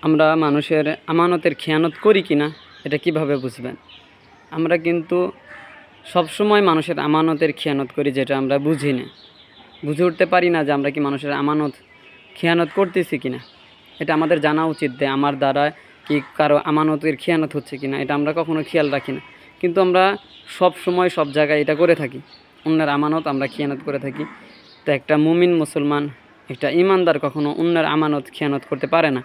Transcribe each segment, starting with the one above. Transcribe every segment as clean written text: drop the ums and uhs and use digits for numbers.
আমরা মানুষের আমানতের খেয়ানত করি কিনা এটা কিভাবে বুঝবেন? আমরা কিন্তু সবসময় মানুষের আমানতের খেয়ানত করি, যেটা আমরা বুঝি না, বুঝে উঠতে পারি না যে আমরা কি মানুষের আমানত খেয়ানত করতেছি কিনা। এটা আমাদের জানা উচিত যে আমার দ্বারা কি কারো আমানতের খেয়ানত হচ্ছে কিনা, এটা আমরা কখনো খেয়াল রাখি না। কিন্তু আমরা সব সময় সব জায়গায় এটা করে থাকি, অন্যের আমানত আমরা খেয়ানত করে থাকি। তো একটা মুমিন মুসলমান, একটা ইমানদার কখনো অন্যের আমানত খেয়ানত করতে পারে না।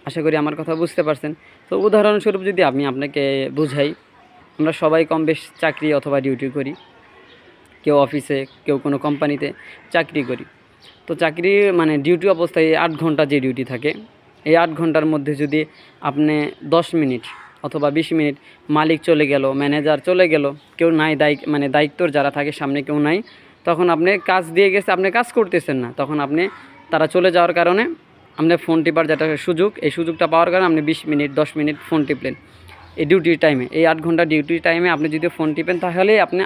আশা করি আমার কথা বুঝতে পারছেন। তো উদাহরণস্বরূপ যদি আমি আপনাকে বুঝাই, আমরা সবাই কম বেশ চাকরি অথবা ডিউটি করি, কেউ অফিসে, কেউ কোনো কোম্পানিতে চাকরি করি। তো চাকরি মানে ডিউটি অবস্থায় 8 ঘন্টা যে ডিউটি থাকে, এই 8 ঘন্টার মধ্যে যদি আপনি 10 মিনিট অথবা 20 মিনিট মালিক চলে গেল, ম্যানেজার চলে গেল, কেউ নাই দায়িত্বর যারা থাকে সামনে কেউ নাই, তখন আপনি কাজ দিয়ে গেছে, আপনি কাজ করতেছেন না, তখন আপনি তারা চলে যাওয়ার কারণে আপনি ফোন টিপার যেটা সুযোগ, এই সুযোগটা পাওয়ার কারণে আপনি 20 মিনিট 10 মিনিট ফোন টিপলেন। এই ডিউটির টাইমে, এই 8 ঘন্টা ডিউটির টাইমে আপনি যদি ফোন টিপেন, তাহলেই আপনি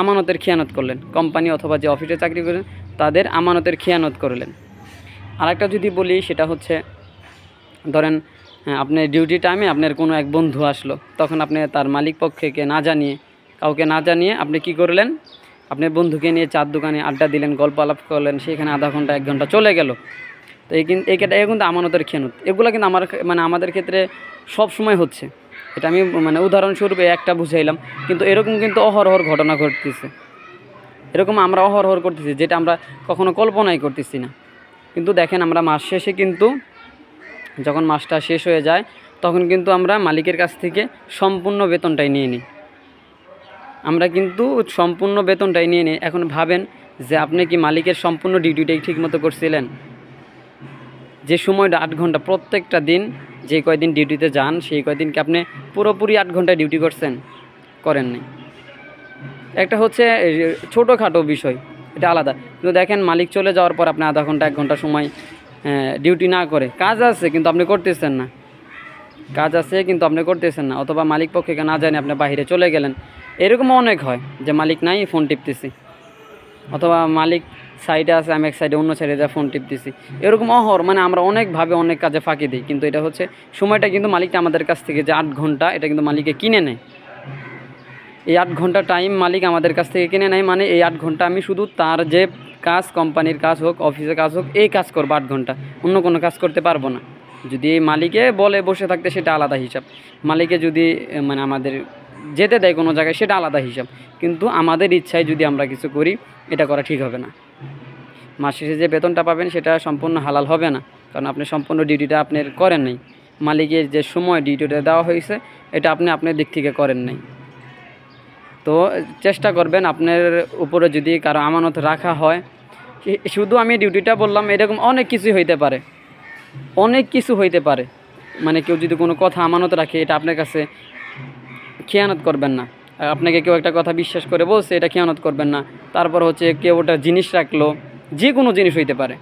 আমানতের খেয়ানত করলেন। কোম্পানি অথবা যে অফিসে চাকরি করেন তাদের আমানতের খেয়ানত করলেন। আরেকটা যদি বলি, সেটা হচ্ছে ধরেন আপনার ডিউটি টাইমে আপনার কোনো এক বন্ধু আসলো, তখন আপনি তার মালিক পক্ষকে না জানিয়ে, কাউকে না জানিয়ে আপনি কি করলেন, আপনার বন্ধুকে নিয়ে চার দোকানে আড্ডা দিলেন, গল্প আলাপ করলেন, সেখানে আধা ঘন্টা 1 ঘন্টা চলে গেল। তো এই কিন্তু আমানতের খেয়ানত। এগুলো কিন্তু আমাদের ক্ষেত্রে সব সময় হচ্ছে। এটা আমি উদাহরণস্বরূপ একটা বুঝাইলাম, কিন্তু এরকম কিন্তু অহরহর ঘটনা ঘটতেছে। এরকম আমরা অহরহর করতেছি, যেটা আমরা কখনো কল্পনাই করতেছি না। কিন্তু দেখেন, আমরা মাস শেষে কিন্তু যখন মাসটা শেষ হয়ে যায়, তখন কিন্তু আমরা মালিকের কাছ থেকে সম্পূর্ণ বেতনটাই নিয়ে নিই। আমরা কিন্তু সম্পূর্ণ বেতনটাই নিয়ে নিই। এখন ভাবেন যে আপনি কি মালিকের সম্পূর্ণ ডিউটিটাই ঠিকমতো করছিলেন? যে সময়টা 8 ঘন্টা প্রত্যেকটা দিন, যে কয়দিন ডিউটিতে যান, সেই কয়দিনকে আপনি পুরোপুরি 8 ঘন্টা ডিউটি করছেন? করেন নাই। একটা হচ্ছে ছোটোখাটো বিষয়, এটা আলাদা। কিন্তু দেখেন, মালিক চলে যাওয়ার পর আপনি আধা ঘন্টা 1 ঘন্টা সময় ডিউটি না করে, কাজ আছে কিন্তু আপনি করতেছেন না, কাজ আছে কিন্তু আপনি করতেছেন না, অথবা মালিক পক্ষকে না জানে আপনি বাইরে চলে গেলেন। এরকমও অনেক হয় যে মালিক নাই, ফোন টিপতেছি, অথবা মালিক সাইডে আছে, আমি এক সাইডে অন্য সাইডে যা ফোন টিপতেছি। এরকম আমরা অনেকভাবে অনেক কাজে ফাঁকি দিই, কিন্তু এটা হচ্ছে সময়টা কিন্তু মালিকটা আমাদের কাছ থেকে যে 8 ঘন্টা, এটা কিন্তু মালিকে কিনে নেয়। এই 8 ঘন্টা টাইম মালিক আমাদের কাছ থেকে কিনে নেয়, মানে এই 8 ঘন্টা আমি শুধু তার যে কাজ, কোম্পানির কাজ হোক, অফিসের কাজ হোক, এই কাজ করবো 8 ঘন্টা, অন্য কোনো কাজ করতে পারবো না। যদি এই মালিকে বলে বসে থাকতে, সেটা আলাদা হিসাব। মালিকে যদি আমাদের যেতে দেয় কোনো জায়গায়, সেটা আলাদা হিসাব। কিন্তু আমাদের ইচ্ছায় যদি আমরা কিছু করি, এটা করা ঠিক হবে না। মাস শেষে যে বেতনটা পাবেন, সেটা সম্পূর্ণ হালাল হবে না, কারণ আপনি সম্পূর্ণ ডিউটিটা আপনার করেন নাই। মালিকের যে সময় ডিউটিটা দেওয়া হয়েছে, এটা আপনি আপনার দিক থেকে করেন নাই। তো চেষ্টা করবেন, আপনার উপরে যদি কারো আমানত রাখা হয়, শুধু আমি ডিউটিটা বললাম, এরকম অনেক কিছুই হইতে পারে, অনেক কিছু হইতে পারে। কেউ যদি কোনো কথা আমানত রাখে, এটা আপনার কাছে খেয়ানত করবেন না। আপনাকে কেউ একটা কথা বিশ্বাস করে বলছে, এটা খেয়ানত করবেন না। তারপর হচ্ছে কেউ ওটা জিনিস রাখলো, যে কোনো জিনিস হইতে পারে,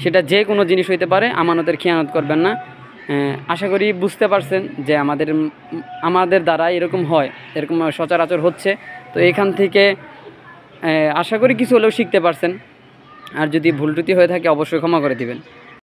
সেটা যে কোনো জিনিস হইতে পারে, আমানতের খেয়ানত করবেন না। আশা করি বুঝতে পারছেন যে আমাদের দ্বারা এরকম হয়, এরকম সচরাচর হচ্ছে। তো এখান থেকে আশা করি কিছু হলেও শিখতে পারছেন। আর যদি ভুল ত্রুটি হয়ে থাকে, অবশ্যই ক্ষমা করে দিবেন।